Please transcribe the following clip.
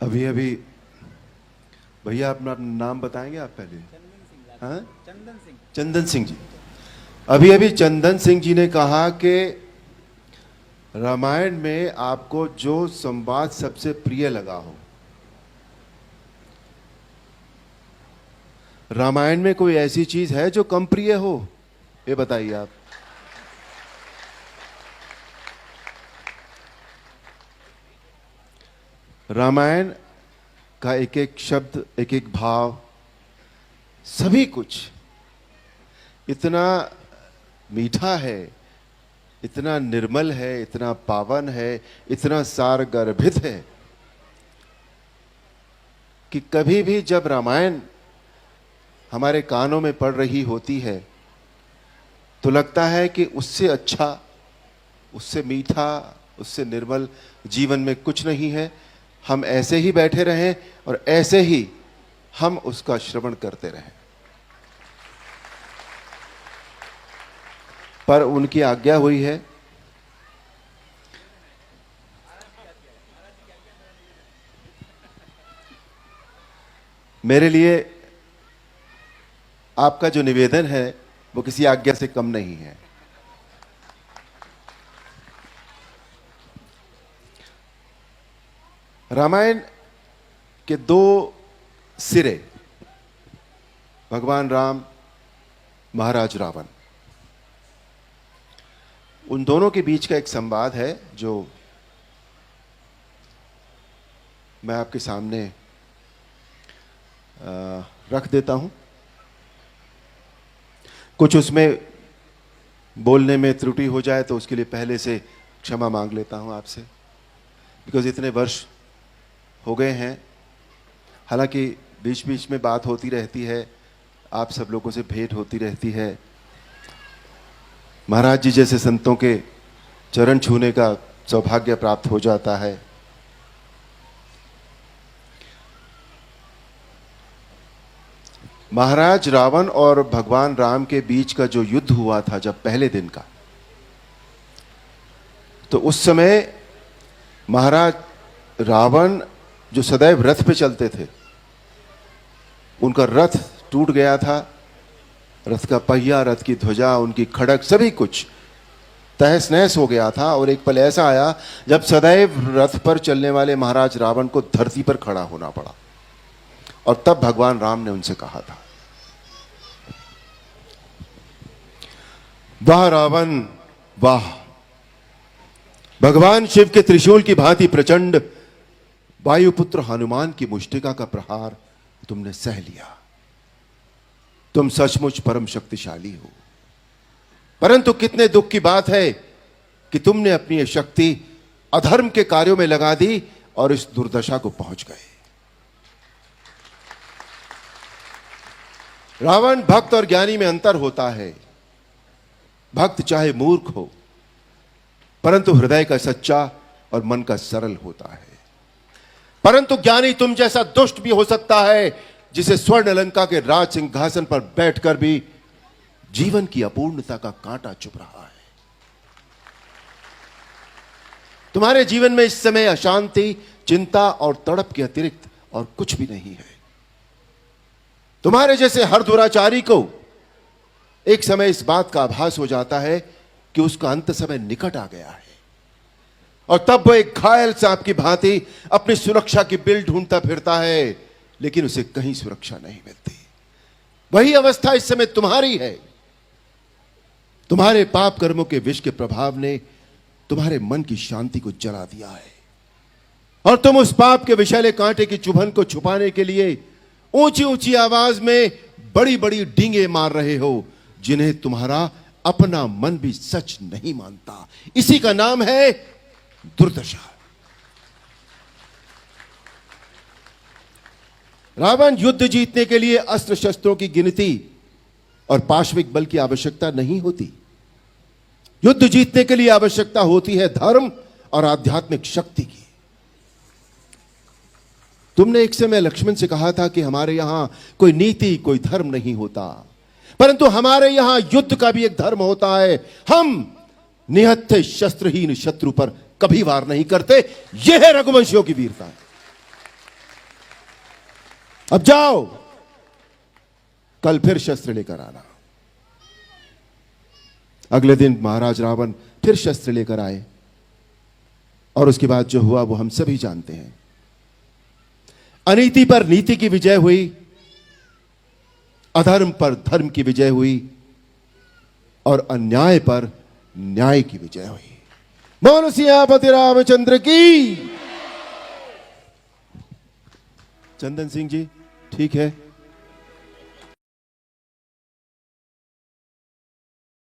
अभी अभी भैया अपना नाम बताएंगे आप पहले? हाँ, चंदन सिंह जी। अभी अभी चंदन सिंह जी ने कहा कि रामायण में आपको जो संवाद सबसे प्रिय लगा हो, रामायण में कोई ऐसी चीज है जो कम प्रिय हो? ये बताइए आप। रामायण का एक एक शब्द, एक एक भाव, सभी कुछ इतना मीठा है, इतना निर्मल है, इतना पावन है, इतना सारगर्भित है कि कभी भी जब रामायण हमारे कानों में पड़ रही होती है तो लगता है कि उससे अच्छा, उससे मीठा, उससे निर्मल जीवन में कुछ नहीं है। हम ऐसे ही बैठे रहें और ऐसे ही हम उसका श्रवण करते रहें। पर उनकी आज्ञा हुई है। मेरे लिए आपका जो निवेदन है वो किसी आज्ञा से कम नहीं है। रामायण के दो सिरे, भगवान राम, महाराज रावण, उन दोनों के बीच का एक संवाद है जो मैं आपके सामने रख देता हूं। कुछ उसमें बोलने में त्रुटि हो जाए तो उसके लिए पहले से क्षमा मांग लेता हूं आपसे, बिकॉज इतने वर्ष हो गए हैं। हालांकि बीच बीच में बात होती रहती है, आप सब लोगों से भेंट होती रहती है, महाराज जी जैसे संतों के चरण छूने का सौभाग्य प्राप्त हो जाता है। महाराज रावण और भगवान राम के बीच का जो युद्ध हुआ था जब पहले दिन का, तो उस समय महाराज रावण जो सदैव रथ पे चलते थे, उनका रथ टूट गया था। रथ का पहिया, रथ की ध्वजा, उनकी खड़क, सभी कुछ तहस नहस हो गया था। और एक पल ऐसा आया जब सदैव रथ पर चलने वाले महाराज रावण को धरती पर खड़ा होना पड़ा। और तब भगवान राम ने उनसे कहा था, वाह रावण वाह, भगवान शिव के त्रिशूल की भांति प्रचंड वायुपुत्र हनुमान की मुष्टिका का प्रहार तुमने सह लिया। तुम सचमुच परम शक्तिशाली हो, परंतु कितने दुख की बात है कि तुमने अपनी ये शक्ति अधर्म के कार्यों में लगा दी और इस दुर्दशा को पहुंच गए। रावण, भक्त और ज्ञानी में अंतर होता है। भक्त चाहे मूर्ख हो, परंतु हृदय का सच्चा और मन का सरल होता है। परंतु ज्ञानी तुम जैसा दुष्ट भी हो सकता है, जिसे स्वर्ण लंका के राज सिंहासन पर बैठकर भी जीवन की अपूर्णता का कांटा चुभ रहा है। तुम्हारे जीवन में इस समय अशांति, चिंता और तड़प के अतिरिक्त और कुछ भी नहीं है। तुम्हारे जैसे हर दुराचारी को एक समय इस बात का आभास हो जाता है कि उसका अंत समय निकट आ गया है, और तब वो एक घायल सांप की भांति अपनी सुरक्षा की बिल ढूंढता फिरता है, लेकिन उसे कहीं सुरक्षा नहीं मिलती। वही अवस्था इस समय तुम्हारी है। तुम्हारे पाप कर्मों के विष के प्रभाव ने तुम्हारे मन की शांति को जला दिया है, और तुम उस पाप के विषैले कांटे की चुभन को छुपाने के लिए ऊंची ऊंची आवाज में बड़ी बड़ी डींगे मार रहे हो, जिन्हें तुम्हारा अपना मन भी सच नहीं मानता। इसी का नाम है दुर्दशा। रावण, युद्ध जीतने के लिए अस्त्र शस्त्रों की गिनती और पाश्विक बल की आवश्यकता नहीं होती। युद्ध जीतने के लिए आवश्यकता होती है धर्म और आध्यात्मिक शक्ति की। तुमने एक समय लक्ष्मण से कहा था कि हमारे यहां कोई नीति, कोई धर्म नहीं होता, परंतु हमारे यहां युद्ध का भी एक धर्म होता है। हम निहत्थे शस्त्रहीन शत्रु पर कभी वार नहीं करते। यह है रघुवंशियों की वीरता। अब जाओ, कल फिर शस्त्र लेकर आना। अगले दिन महाराज रावण फिर शस्त्र लेकर आए और उसके बाद जो हुआ वो हम सभी जानते हैं। अनीति पर नीति की विजय हुई, अधर्म पर धर्म की विजय हुई और अन्याय पर न्याय की विजय हुई। बोलो सियापति रामचंद्र की। चंदन सिंह जी, ठीक है।